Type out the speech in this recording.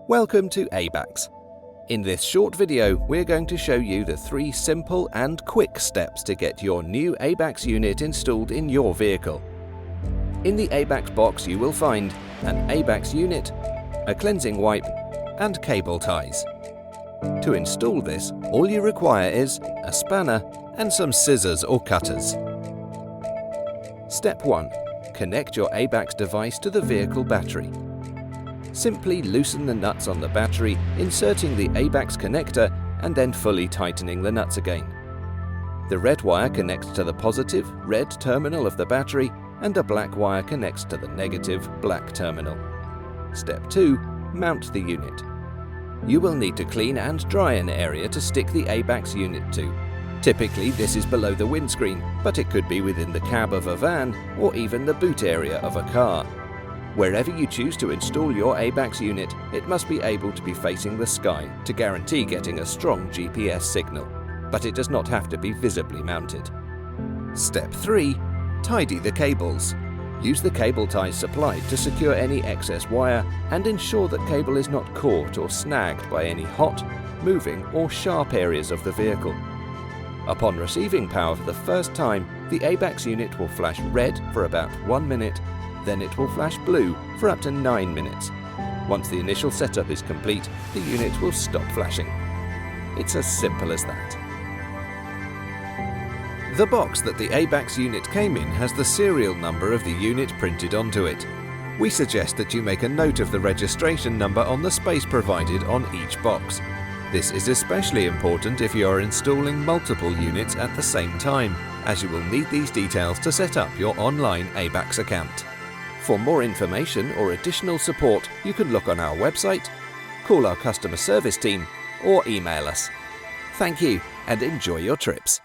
Welcome to ABAX. In this short video, we're going to show you the 3 simple and quick steps to get your new ABAX unit installed in your vehicle. In the ABAX box you will find an ABAX unit, a cleansing wipe, and cable ties. To install this, all you require is a spanner and some scissors or cutters. Step 1. Connect your ABAX device to the vehicle battery. Simply loosen the nuts on the battery, inserting the ABAX connector and then fully tightening the nuts again. The red wire connects to the positive, red terminal of the battery, and the black wire connects to the negative, black terminal. Step 2. Mount the unit. You will need to clean and dry an area to stick the ABAX unit to. Typically this is below the windscreen, but it could be within the cab of a van or even the boot area of a car. Wherever you choose to install your ABAX unit, it must be able to be facing the sky to guarantee getting a strong GPS signal, but it does not have to be visibly mounted. Step 3. Tidy the cables. Use the cable ties supplied to secure any excess wire and ensure that cable is not caught or snagged by any hot, moving or sharp areas of the vehicle. Upon receiving power for the first time, the ABAX unit will flash red for about 1 minute, then it will flash blue for up to 9 minutes. Once the initial setup is complete, the unit will stop flashing. It's as simple as that. The box that the ABAX unit came in has the serial number of the unit printed onto it. We suggest that you make a note of the registration number on the space provided on each box. This is especially important if you are installing multiple units at the same time, as you will need these details to set up your online ABAX account. For more information or additional support, you can look on our website, call our customer service team, or email us. Thank you and enjoy your trips.